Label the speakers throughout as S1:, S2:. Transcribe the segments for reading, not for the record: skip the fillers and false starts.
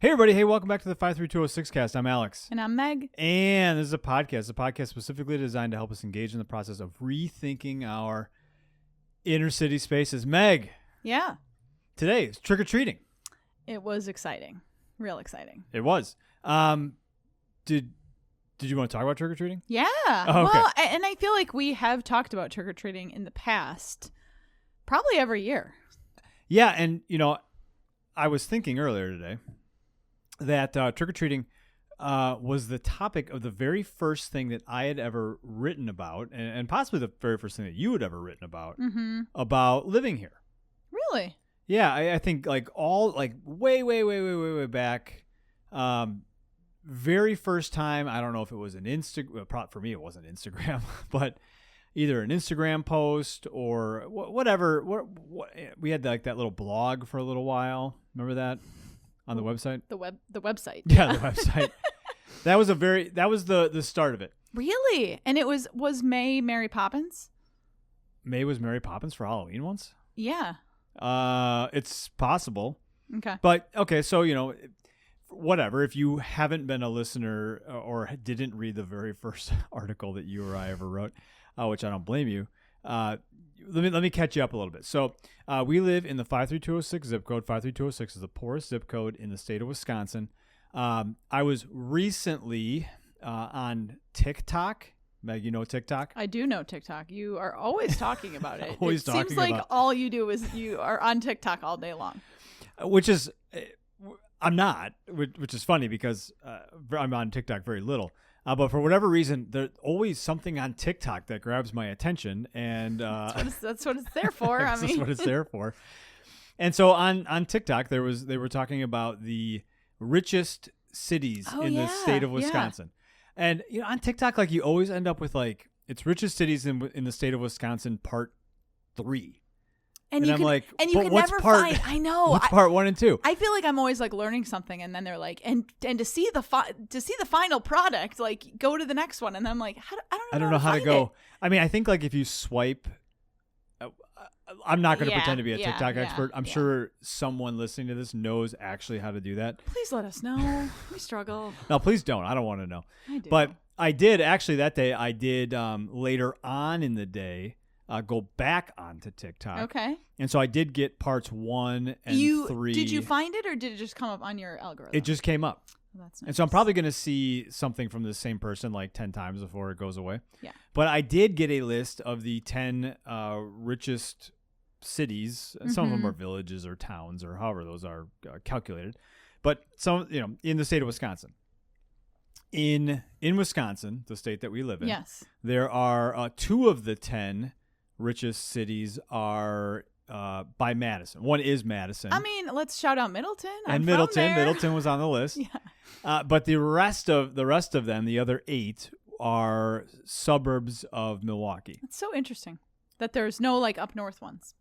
S1: Hey, everybody. Hey, welcome back to the 53206 cast. I'm Alex.
S2: And I'm Meg.
S1: And this is a podcast specifically designed to help us engage in the process of rethinking our inner city spaces. Meg.
S2: Yeah.
S1: Today is trick-or-treating.
S2: It was exciting. Real exciting.
S1: It was. Did you want to talk about trick-or-treating?
S2: Yeah.
S1: Oh, okay.
S2: Well, and I feel like we have talked about trick-or-treating in the past, probably every year.
S1: Yeah, and, I was thinking earlier today that trick-or-treating was the topic of the very first thing that I had ever written about, and possibly the very first thing that you had ever written about living here.
S2: Really?
S1: Yeah, I think way back, very first time. I don't know if it was an Instagram. For me, it wasn't Instagram, but either an Instagram post or whatever. We had that little blog for a little while. Remember that on the website?
S2: The website.
S1: Yeah, the website. That was the start of it.
S2: Really? And it was May Mary Poppins?
S1: May was Mary Poppins for Halloween once?
S2: Yeah.
S1: It's possible.
S2: Okay.
S1: But okay, so whatever. If you haven't been a listener or didn't read the very first article that you or I ever wrote, which I don't blame you, let me catch you up a little bit. So we live in the 53206 zip code. 53206 is the poorest zip code in the state of Wisconsin. I was recently on TikTok. Meg, you know TikTok?
S2: I do know TikTok. You are always talking about it.
S1: Always talking
S2: seems like
S1: about
S2: all you do is you are on TikTok all day long.
S1: Which is, I'm not, which is funny because I'm on TikTok very little. But for whatever reason, there's always something on TikTok that grabs my attention, and
S2: that's what it's there for.
S1: That's what it's there for. And so on TikTok, they were talking about the richest cities in the state of Wisconsin. Yeah. And on TikTok, you always end up with it's richest cities in the state of Wisconsin, part 3. And I'm like,
S2: and you can
S1: what's
S2: never
S1: part,
S2: find. I know.
S1: What's part 1 and 2?
S2: I feel like I'm always learning something, and then they're like, and to see the final product, go to the next one, and I'm like, I don't know how to go.
S1: I mean, I think if you swipe, I'm not going to pretend to be a TikTok expert. I'm sure someone listening to this knows actually how to do that.
S2: Please let us know. We struggle.
S1: No, please don't. I don't want to know.
S2: I do.
S1: But I did actually that day. I did later on in the day. Go back onto TikTok.
S2: Okay.
S1: And so I did get parts 1 and 3.
S2: Did you find it, or did it just come up on your algorithm?
S1: It just came up.
S2: Well, that's nice.
S1: And so I'm probably going to see something from the same person 10 times before it goes away.
S2: Yeah.
S1: But I did get a list of the 10 richest cities. Some of them are villages or towns or however those are calculated. But some, in the state of Wisconsin. In Wisconsin, the state that we live in,
S2: yes,
S1: there are 2 of the 10 richest cities are by Madison. One is Madison.
S2: I mean, let's shout out Middleton.
S1: Middleton was on the list.
S2: Yeah.
S1: But the rest of them, the other 8, are suburbs of Milwaukee.
S2: It's so interesting that there's no up north ones.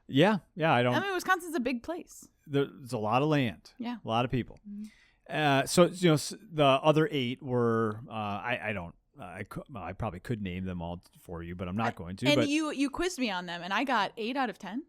S1: Yeah. I
S2: mean, Wisconsin's a big place.
S1: There's a lot of land.
S2: Yeah.
S1: A lot of people.
S2: Mm-hmm.
S1: So the other 8 were I probably could name them all for you, but I'm not going to.
S2: And
S1: but
S2: you quizzed me on them, and I got 8 out of 10.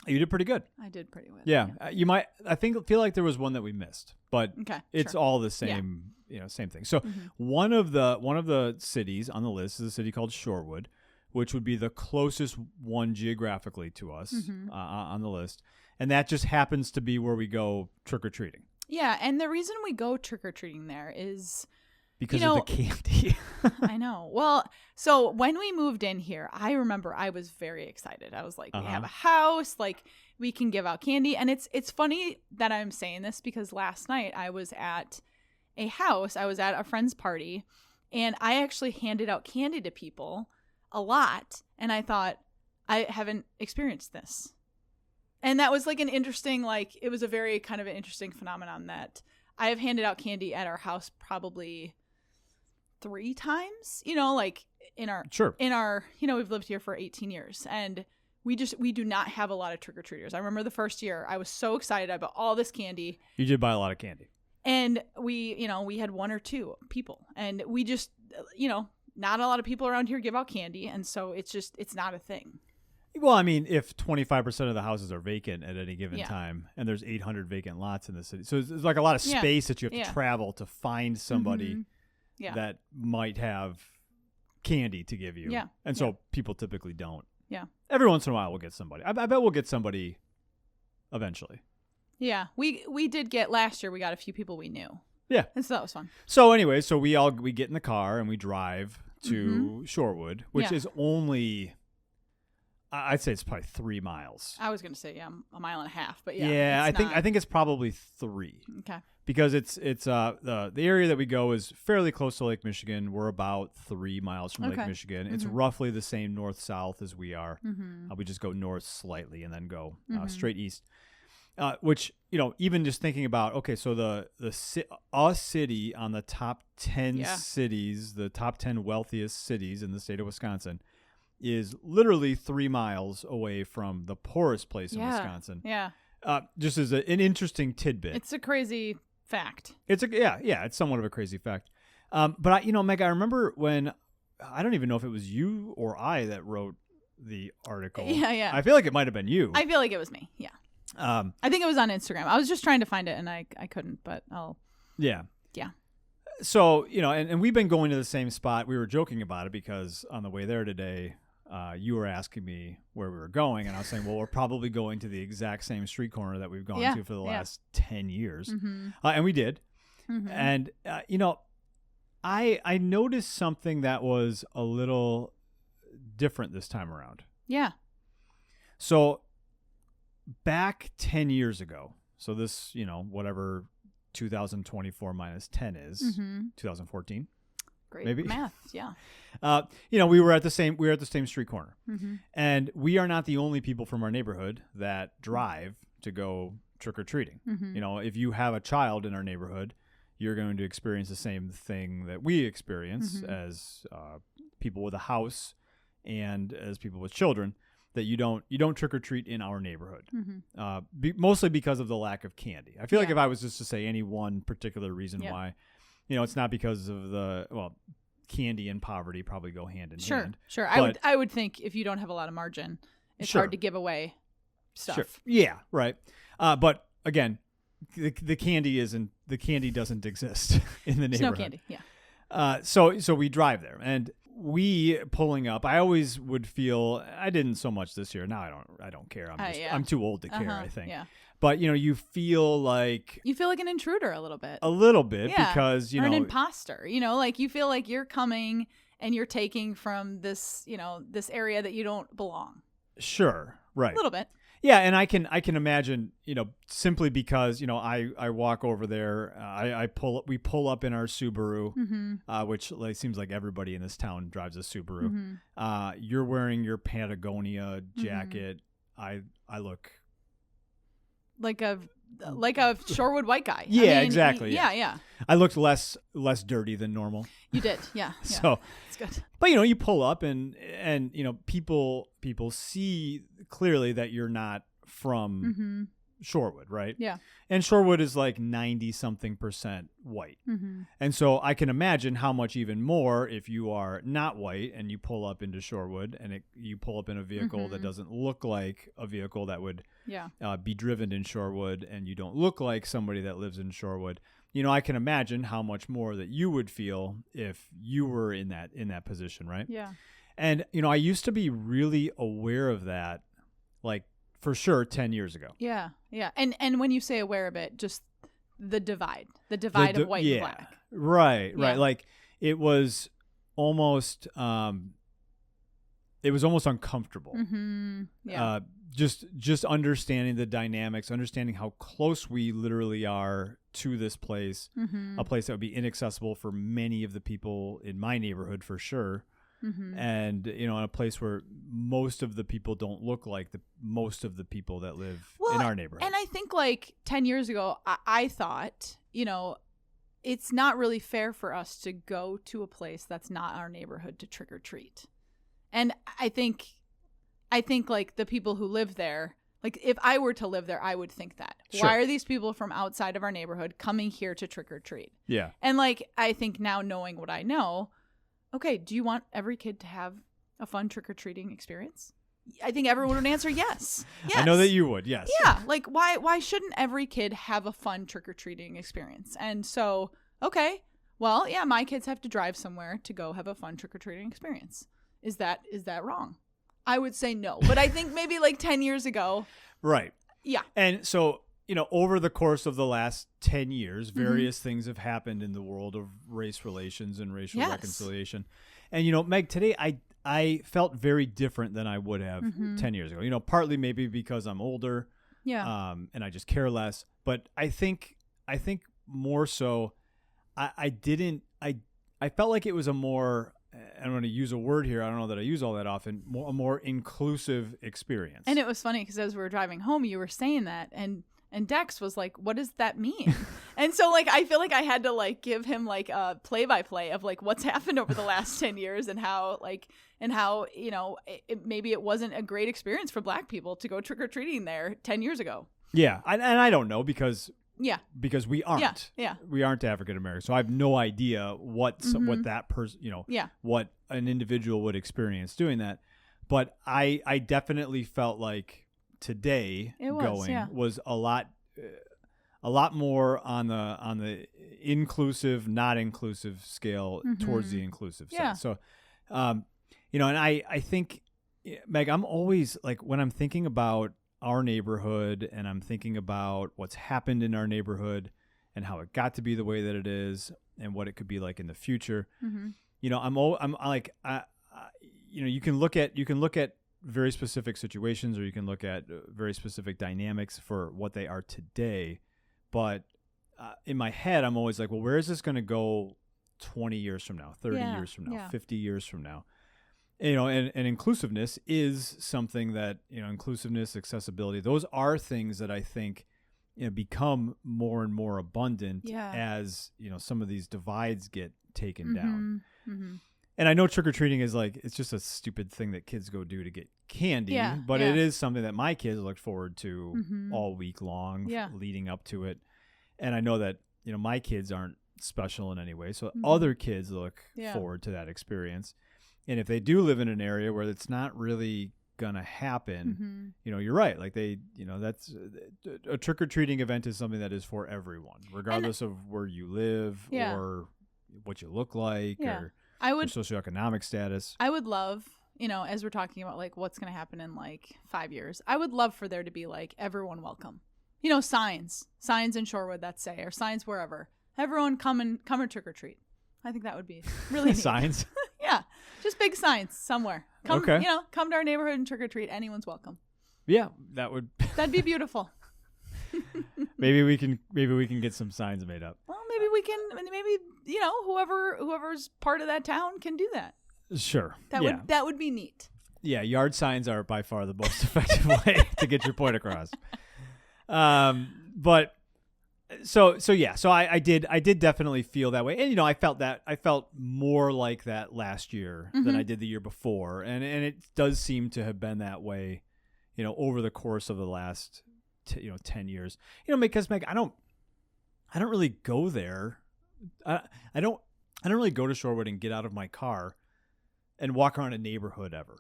S1: You did pretty good.
S2: I did pretty well.
S1: Yeah. You might. I feel like there was one that we missed, but it's all the same. Same thing. So one of the cities on the list is a city called Shorewood, which would be the closest one geographically to us on the list, and that just happens to be where we go trick or treating.
S2: Yeah, and the reason we go trick or treating there is
S1: because of the candy.
S2: I know. Well, so when we moved in here, I remember I was very excited. I was like, we have a house, we can give out candy. And it's funny that I'm saying this because last night I was at a house. I was at a friend's party, and I actually handed out candy to people a lot. And I thought, I haven't experienced this. And that was an interesting, it was a very kind of an interesting phenomenon that I have handed out candy at our house probably 3 times, in our, we've lived here for 18 years, and we do not have a lot of trick-or-treaters. I remember the first year I was so excited about all this candy.
S1: You did buy a lot of candy.
S2: And we had 1 or 2 people, and we just, not a lot of people around here give out candy. And so it's not a thing.
S1: Well, I mean, if 25% of the houses are vacant at any given
S2: Yeah.
S1: time, and there's 800 vacant lots in the city, so there's like a lot of
S2: Yeah.
S1: space that you have
S2: Yeah.
S1: to travel to find somebody
S2: Mhm. Yeah.
S1: that might have candy to give you.
S2: Yeah.
S1: And so people typically don't.
S2: Yeah.
S1: Every once in a while we'll get somebody. I bet we'll get somebody eventually.
S2: Yeah. We did get last year. We got a few people we knew.
S1: Yeah.
S2: And so that was fun.
S1: So anyway, so we get in the car and we drive to Shorewood, which
S2: Mm-hmm. Yeah.
S1: is only, I'd say it's probably 3 miles.
S2: I was going to say, yeah, a mile and a half, but yeah.
S1: Yeah,
S2: it's
S1: I think it's probably 3.
S2: Okay.
S1: Because it's the area that we go is fairly close to Lake Michigan. We're about 3 miles from Lake
S2: Okay.
S1: Michigan. It's
S2: Mhm.
S1: roughly the same north-south as we are.
S2: Mm-hmm.
S1: We just go north slightly and then go
S2: Mhm.
S1: straight east. Which, even just thinking about, okay, so a city on the top 10
S2: Yeah.
S1: cities, the top 10 wealthiest cities in the state of Wisconsin, is literally 3 miles away from the poorest place in Wisconsin.
S2: Yeah.
S1: Just as an interesting tidbit.
S2: It's a crazy fact.
S1: It's it's somewhat of a crazy fact. But Meg, I remember when, I don't even know if it was you or I that wrote the article.
S2: Yeah.
S1: I feel like it might have been you.
S2: I feel like it was me. Yeah. I think it was on Instagram. I was just trying to find it and I couldn't, but
S1: Yeah.
S2: Yeah.
S1: So, and we've been going to the same spot. We were joking about it because on the way there today, you were asking me where we were going, and I was saying, well, we're probably going to the exact same street corner that we've gone to for the last 10 years.
S2: Mm-hmm.
S1: And we did.
S2: Mm-hmm.
S1: And, I noticed something that was a little different this time around.
S2: Yeah.
S1: So back 10 years ago, so this, whatever 2024 minus 10 is, 2014.
S2: Great
S1: Maybe.
S2: math. Yeah.
S1: We were at the same street corner.
S2: Mm-hmm.
S1: And we are not the only people from our neighborhood that drive to go trick-or-treating.
S2: Mm-hmm.
S1: If you have a child in our neighborhood, you're going to experience the same thing that we experience as people with a house and as people with children, that you don't trick-or-treat in our neighborhood.
S2: Mm-hmm.
S1: Mostly because of the lack of candy. I feel like
S2: Yeah.
S1: if I was just to say any one particular reason why, it's not because of candy and poverty probably go hand in hand.
S2: Sure.
S1: But
S2: I would think if you don't have a lot of margin, it's
S1: Sure.
S2: hard to give away stuff.
S1: Sure. Yeah, right. But again, the candy doesn't exist in the
S2: It's
S1: neighborhood.
S2: no candy. Yeah.
S1: So we drive there, and we pulling up. I always would feel, I didn't so much this year. Now I don't care. I'm too old to care. I think.
S2: Yeah.
S1: But you feel like
S2: You feel like an intruder a little bit.
S1: Yeah. Because
S2: or an imposter. Like you feel like you're coming and you're taking from this, this area that you don't belong.
S1: Sure. Right.
S2: A little bit.
S1: Yeah, and I can imagine, simply because, I walk over there, we pull up in our Subaru, which seems like everybody in this town drives a Subaru. You're wearing your Patagonia jacket. I look
S2: like a Shorewood white guy.
S1: Yeah, exactly.
S2: Yeah.
S1: I looked less dirty than normal.
S2: You did. Yeah.
S1: So
S2: it's good.
S1: But you pull up and people see clearly that you're not from Shorewood, right?
S2: Yeah.
S1: And Shorewood is like 90-something% white. And so I can imagine how much even more if you are not white and you pull up into Shorewood and you pull up in a vehicle that doesn't look like a vehicle that would be driven in Shorewood, and you don't look like somebody that lives in Shorewood. I can imagine how much more that you would feel if you were in that position, right?
S2: Yeah.
S1: And I used to be really aware of that, like for sure 10 years ago.
S2: Yeah. Yeah. And when you say aware of it, just the divide of white and black.
S1: Right.
S2: Yeah.
S1: Like it was almost uncomfortable.
S2: Yeah.
S1: Just understanding the dynamics, understanding how close we literally are to this place, a place that would be inaccessible for many of the people in my neighborhood for sure. And in a place where most of the people don't look like most of the people that live in our neighborhood.
S2: And I think like 10 years ago, I thought, it's not really fair for us to go to a place that's not our neighborhood to trick or treat. And I think like the people who live there, like if I were to live there, I would think that.
S1: Sure.
S2: Why are these people from outside of our neighborhood coming here to trick or treat?
S1: Yeah.
S2: And like, I think now knowing what I know, okay, do you want every kid to have a fun trick or treating experience? I think everyone would answer yes. Yes.
S1: I know that you would. Yes.
S2: Yeah. Like, why shouldn't every kid have a fun trick-or-treating experience? And so, okay, well, yeah, my kids have to drive somewhere to go have a fun trick-or-treating experience. Is that wrong? I would say no. But I think maybe like 10 years ago.
S1: Right.
S2: Yeah.
S1: And so, over the course of the last 10 years, various things have happened in the world of race relations and racial reconciliation. And, Meg, today I felt very different than I would have 10 years ago. Partly maybe because I'm older, and I just care less. But I think more so, I felt like it was a more, I'm going to use a word here, I don't know that I use all that often, a more inclusive experience.
S2: And it was funny because as we were driving home, you were saying that, and Dex was like, what does that mean? And so like, I feel like I had to like give him like a play-by-play of like what's happened over the last 10 years and how maybe it wasn't a great experience for Black people to go trick-or-treating there 10 years ago.
S1: Yeah. And I don't know because we aren't.
S2: Yeah.
S1: We aren't African American. So I have no idea what that person, what an individual would experience doing that. But I definitely felt like today was a lot more on the inclusive, not inclusive scale towards the inclusive side. So, and I think, Meg, I'm always like, when I'm thinking about our neighborhood and I'm thinking about what's happened in our neighborhood and how it got to be the way that it is and what it could be like in the future, you can look at very specific situations, or you can look at very specific dynamics for what they are today. But in my head, I'm always like, well, where is this going to go 20 years from now, 30 years from now, 50 years from now? And inclusiveness is something that, inclusiveness, accessibility, those are things that I think become more and more abundant as, some of these divides get taken down. And I know trick-or-treating is like, it's just a stupid thing that kids go do to get candy, but it is something that my kids look forward to all week long, leading up to it. And I know that, my kids aren't special in any way. So other kids look forward to that experience. And if they do live in an area where it's not really going to happen, you're right. Like that's a trick-or-treating event is something that is for everyone, regardless of where you live or what you look like or your socioeconomic status.
S2: I would love, as we're talking about like what's going to happen in like 5 years, I would love for there to be like everyone welcome. Signs in Shorewood that say, or signs wherever, everyone come and trick or treat. I think that would be really neat.
S1: Signs.
S2: Yeah, just big signs somewhere. Come to our neighborhood and trick or treat. Anyone's welcome.
S1: Yeah,
S2: that'd be beautiful.
S1: Maybe we can get some signs made up.
S2: Well, maybe whoever's part of that town can do that.
S1: Sure.
S2: That would be neat.
S1: Yeah, yard signs are by far the most effective way to get your point across. But so I did definitely feel that way. And I felt more like that last year than I did the year before. And it does seem to have been that way, over the course of the last 10 years. Because Meg, I don't really go there. I don't really go to Shorewood and get out of my car and walk around a neighborhood ever.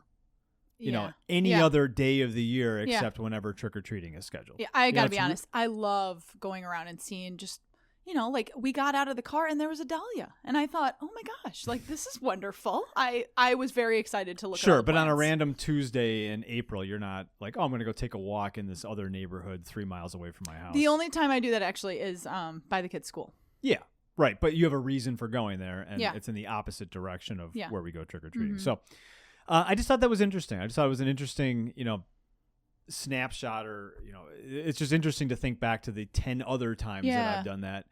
S1: Any other day of the year except whenever trick-or-treating is scheduled. Yeah,
S2: I gotta be honest. I love going around and seeing just, like we got out of the car and there was a dahlia. And I thought, oh my gosh, like this is wonderful. I was very excited to look at all the
S1: but
S2: plants.
S1: On a random Tuesday in April, you're not like, oh, I'm going to go take a walk in this other neighborhood 3 miles away from my house.
S2: The only time I do that actually is by the kids' school.
S1: Yeah, right. But you have a reason for going there, and it's in the opposite direction of where we go trick-or-treating. So I just thought that was interesting. I just thought it was an interesting, snapshot, or, it's just interesting to think back to the 10 other times that I've done that.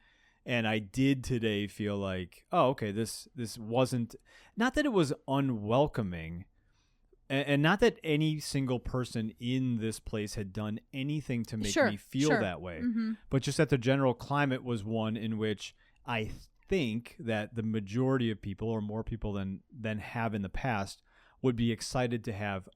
S1: And I did today feel like, oh, okay, this wasn't, not that it was unwelcoming, and not that any single person in this place had done anything to make me feel that way, but just that the general climate was one in which I think that the majority of people, or more people than have in the past, would be excited to have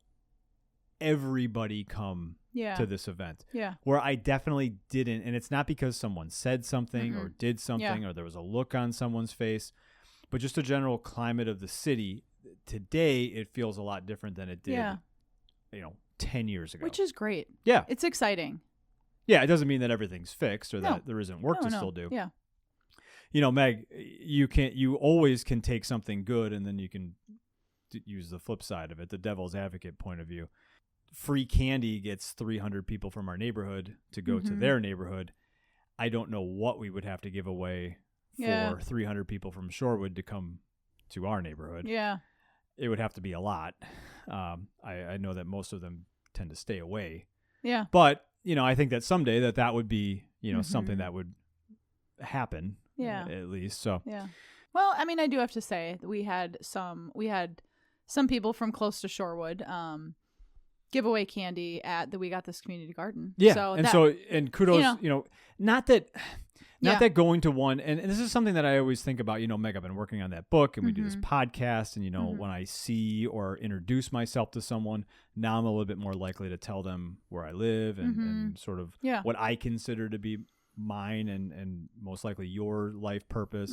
S1: everybody come to this event. Yeah. Where I definitely didn't, and it's not because someone said something or did something or there was a look on someone's face, but just a general climate of the city. Today, it feels a lot different than it did 10 years ago.
S2: Which is great.
S1: Yeah.
S2: It's exciting.
S1: Yeah, it doesn't mean that everything's fixed or that
S2: No.
S1: there isn't work to still do.
S2: Yeah.
S1: Meg, you always can take something good and then you can use the flip side of it, the devil's advocate point of view. Free candy gets 300 people from our neighborhood to go to their neighborhood. I don't know what we would have to give away for 300 people from Shorewood to come to our neighborhood.
S2: Yeah.
S1: It would have to be a lot. I know that most of them tend to stay away.
S2: Yeah.
S1: But, I think that someday that would be, something that would happen.
S2: Yeah.
S1: At least. So.
S2: Yeah. Well, I mean, I do have to say that we had some people from close to Shorewood give away candy at the We Got This Community Garden.
S1: Yeah. And kudos, not that going to one, and this is something that I always think about, Meg, I've been working on that book and we do this podcast and, when I see or introduce myself to someone, now I'm a little bit more likely to tell them where I live and sort of what I consider to be mine and most likely your life purpose.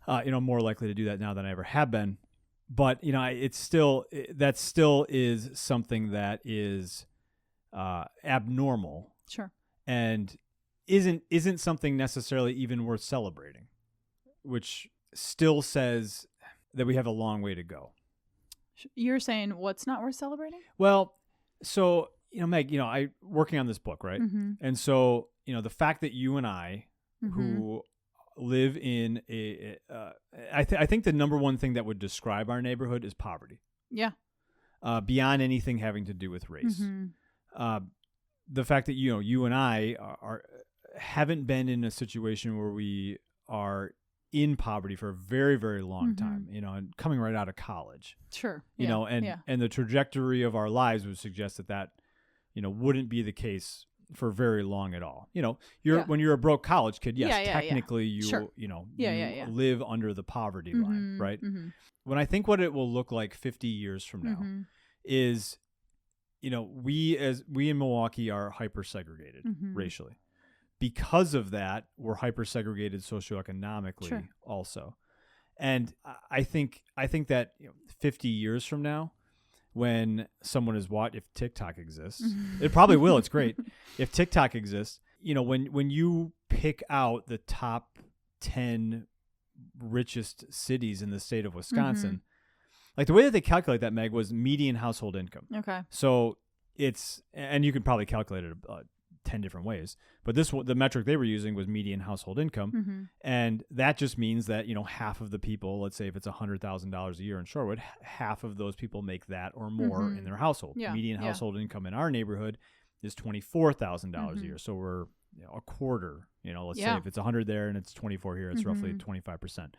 S1: More likely to do that now than I ever have been. But, that still is something that is abnormal.
S2: Sure.
S1: And isn't something necessarily even worth celebrating, which still says that we have a long way to go.
S2: You're saying what's not worth celebrating?
S1: Well, so, Meg, I working on this book, right? And so, the fact that you and I, who live in I think the number one thing that would describe our neighborhood is poverty.
S2: Yeah.
S1: Beyond anything having to do with race. The fact that, you and I haven't been in a situation where we are in poverty for a very, very long time, and coming right out of college.
S2: Sure.
S1: And the trajectory of our lives would suggest that, wouldn't be the case for very long at all. When you're a broke college kid, yes, technically you,
S2: sure.
S1: You live under the poverty line, right? When I think what it will look like 50 years from now is, we in Milwaukee are hyper segregated racially. Because of that, we're hyper segregated socioeconomically also. And I think that 50 years from now, when someone is if TikTok exists, it probably will. It's great. If TikTok exists, when you pick out the top 10 richest cities in the state of Wisconsin, like the way that they calculate that, Meg, was median household income.
S2: Okay.
S1: So and you could probably calculate it 10 different ways, but the metric they were using was median household income. And that just means that, half of the people, let's say if it's $100,000 a year in Shorewood, half of those people make that or more in their household.
S2: Yeah.
S1: Median household income in our neighborhood is $24,000 a year. So we're a quarter, let's say if it's 100 there and it's 24 here, it's roughly 25%.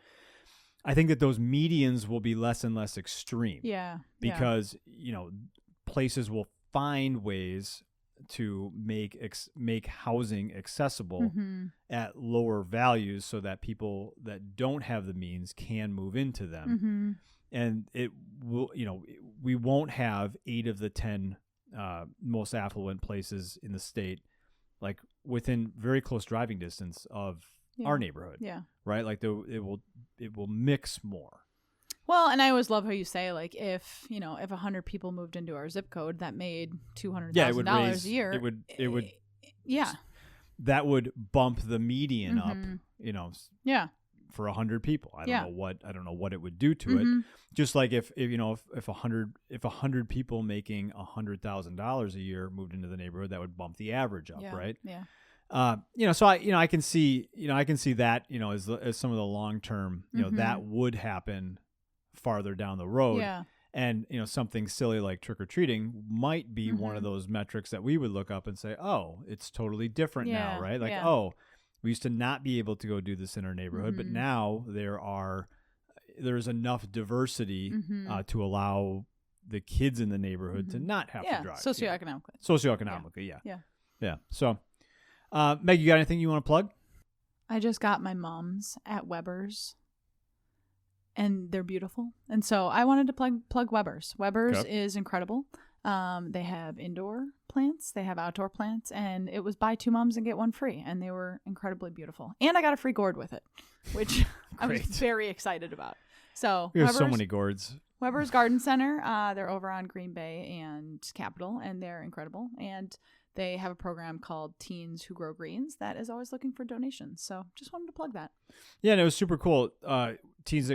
S1: I think that those medians will be less and less extreme.
S2: Yeah.
S1: Because, places will find ways to make housing accessible at lower values so that people that don't have the means can move into them. And it will, we won't have 8 of the 10 most affluent places in the state, like within very close driving distance of our neighborhood. Yeah. Right. Like it will mix more.
S2: Well, and I always love how you say, like, if 100 people moved into our zip code that made $200,000 a year,
S1: it would
S2: yeah,
S1: that would bump the median up, for 100 people. I don't know what it would do to it. Just like if 100 people making $100,000 a year moved into the neighborhood, that would bump the average up, right? Yeah. So I can see that, as some of the long term, that would happen farther down the road. Yeah. And, something silly like trick-or-treating might be one of those metrics that we would look up and say, oh, it's totally different now, right? Like, oh, we used to not be able to go do this in our neighborhood, but now there's enough diversity to allow the kids in the neighborhood to not have to drive. Socioeconomically, yeah. So, Meg, you got anything you want to plug?
S2: I just got my mom's at Weber's. And they're beautiful. And so I wanted to plug Weber's. Weber's is incredible. They have indoor plants. They have outdoor plants. And it was buy 2 mums and get 1 free. And they were incredibly beautiful. And I got a free gourd with it, which I was very excited about. So
S1: there's so many gourds.
S2: Weber's Garden Center. They're over on Green Bay and Capitol, and they're incredible. And they have a program called Teens Who Grow Greens that is always looking for donations. So just wanted to plug that.
S1: Yeah, and it was super cool. Teens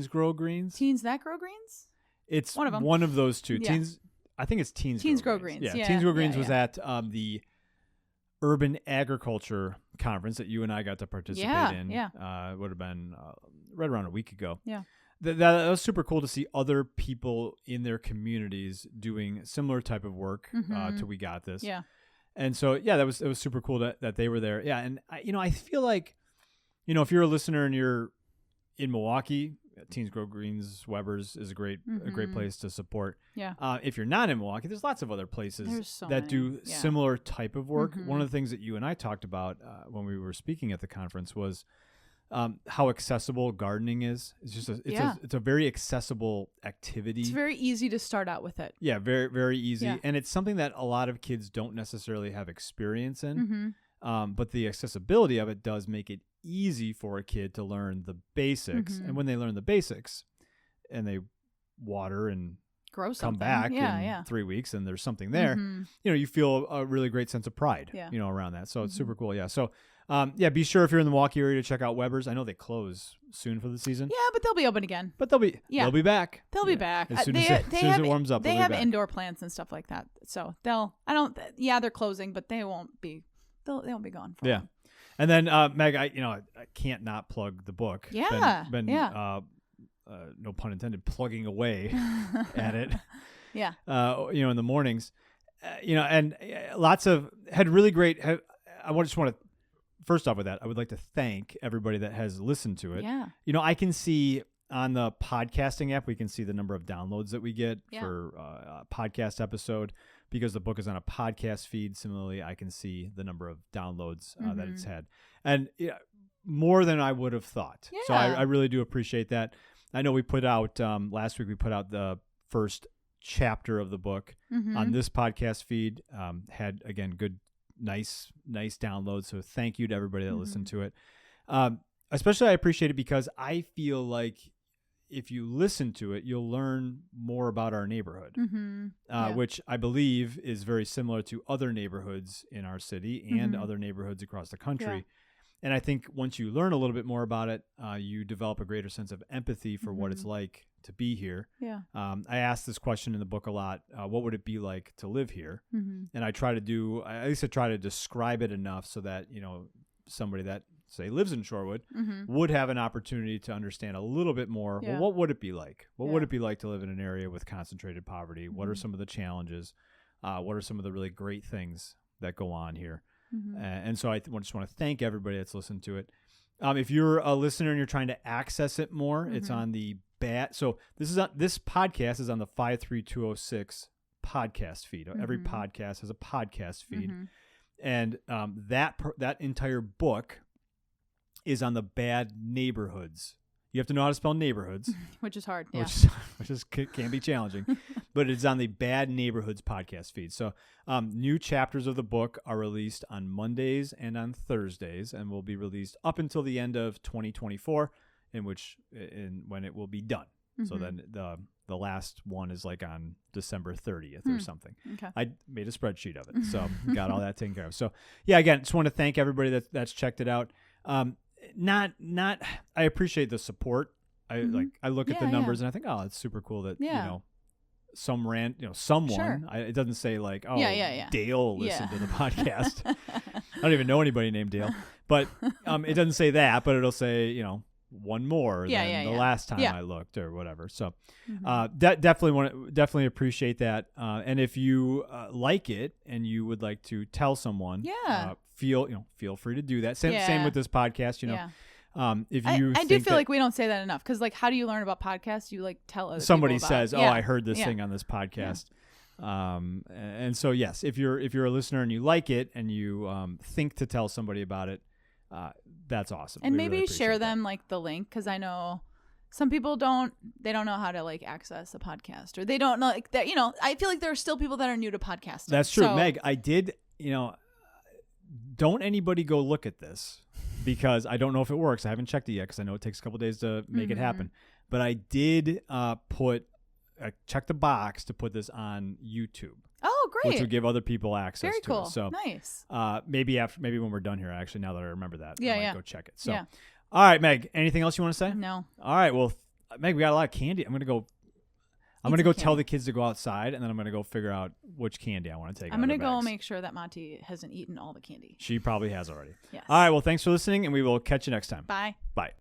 S1: Grow Greens?
S2: Teens That Grow Greens?
S1: It's
S2: one of them.
S1: One of those two.
S2: Yeah.
S1: Teens, I think it's Teens
S2: Grow Greens.
S1: Yeah,
S2: Yeah.
S1: Teens Grow Greens
S2: Yeah,
S1: was at the Urban Agriculture Conference that you and I got to participate in.
S2: Yeah.
S1: It would have been right around a week ago.
S2: Yeah.
S1: That was super cool to see other people in their communities doing similar type of work to We Got This.
S2: Yeah.
S1: And so, yeah, it was super cool that they were there. Yeah, and I feel like, if you're a listener and you're in Milwaukee, Teens Grow Greens, Weber's is a great place to support.
S2: Yeah.
S1: If you're not in Milwaukee, there's lots of other places that do similar type of work. One of the things that you and I talked about when we were speaking at the conference was how accessible gardening is. It's just it's a very accessible activity.
S2: It's very easy to start out with it.
S1: Yeah, very, very easy.
S2: Yeah.
S1: And it's something that a lot of kids don't necessarily have experience in. But the accessibility of it does make it easy for a kid to learn the basics. And when they learn the basics and they water and
S2: grow
S1: come back in 3 weeks and there's something there, you feel a really great sense of pride, around that. So it's super cool. Yeah. So, be sure if you're in the Milwaukee area to check out Weber's. I know they close soon for the season.
S2: Yeah, but they'll be open again.
S1: But they'll be back.
S2: They'll be back.
S1: As soon as it warms up,
S2: they
S1: they'll
S2: have
S1: be back.
S2: indoor plants and stuff like that. So they're closing, but they won't be be gone for long.
S1: And then Meg, I can't not plug the book.
S2: Yeah.
S1: No pun intended, plugging away at it.
S2: Yeah.
S1: In the mornings, and lots of had really great. I just want to first off with that, I would like to thank everybody that has listened to it.
S2: Yeah.
S1: I can see on the podcasting app, we can see the number of downloads that we get for a podcast episode because the book is on a podcast feed. Similarly, I can see the number of downloads that it's had, and more than I would have thought.
S2: Yeah.
S1: So I really do appreciate that. I know we put out last week. We put out the first chapter of the book on this podcast feed. Had again good, nice downloads. So thank you to everybody that listened to it. Especially I appreciate it because I feel like if you listen to it, you'll learn more about our neighborhood, which I believe is very similar to other neighborhoods in our city and other neighborhoods across the country. Yeah. And I think once you learn a little bit more about it, you develop a greater sense of empathy for what it's like to be here.
S2: Yeah.
S1: I asked this question in the book a lot. What would it be like to live here? And I try to describe it enough so that, somebody that say lives in Shorewood would have an opportunity to understand a little bit more.
S2: Yeah.
S1: Well, what would it be like? What would it be like to live in an area with concentrated poverty? What are some of the challenges? What are some of the really great things that go on here? And so I just want to thank everybody that's listened to it. If you're a listener and you're trying to access it more, it's on the So this podcast is on the 53206 podcast feed. Every podcast has a podcast feed, and that entire book is on the bad neighborhoods. You have to know how to spell neighborhoods,
S2: which is hard, yeah.
S1: which can be challenging, but it's on the Bad Neighborhoods podcast feed. So new chapters of the book are released on Mondays and on Thursdays, and will be released up until the end of 2024, when it will be done. So then the last one is like on December 30th or something.
S2: Okay.
S1: I made a spreadsheet of it, so got all that taken care of. So yeah, again, just want to thank everybody that's checked it out. I appreciate the support. I look at the numbers and I think, oh, it's super cool that someone.
S2: Sure.
S1: It doesn't say like, oh,
S2: Yeah.
S1: Dale listened to the podcast. I don't even know anybody named Dale, but it doesn't say that, but it'll say one more than the last time I looked or whatever. So definitely appreciate that. And if you like it and you would like to tell someone, feel free to do that. Same with this podcast. If you
S2: I do feel like we don't say that enough because how do you learn about podcasts? You tell other
S1: somebody
S2: people
S1: says,
S2: about it.
S1: I heard this thing on this podcast. And so yes, if you're a listener and you like it and you think to tell somebody about it, that's awesome.
S2: And
S1: we
S2: maybe
S1: really
S2: share
S1: appreciate
S2: them the link because I know some people don't know how to access a podcast or they don't know that I feel like there are still people that are new to podcasting.
S1: That's true. So, Meg, I did don't anybody go look at this. because I don't know if it works. I haven't checked it yet because I know it takes a couple days to make it happen. But I did check the box to put this on YouTube.
S2: Oh, great.
S1: Which would give other people access
S2: Very
S1: to
S2: cool.
S1: it. So
S2: nice.
S1: maybe when we're done here, actually, now that I remember that, I might go check it. So,
S2: Yeah.
S1: All right, Meg, anything else you want to say?
S2: No.
S1: All right, well, Meg, we got a lot of candy. I'm going to go tell the kids to go outside, and then I'm going to go figure out which candy I want to take.
S2: I'm going to go make sure that Monty hasn't eaten all the candy.
S1: She probably has already.
S2: Yes.
S1: All right, well, thanks for listening, and we will catch you next time.
S2: Bye.
S1: Bye.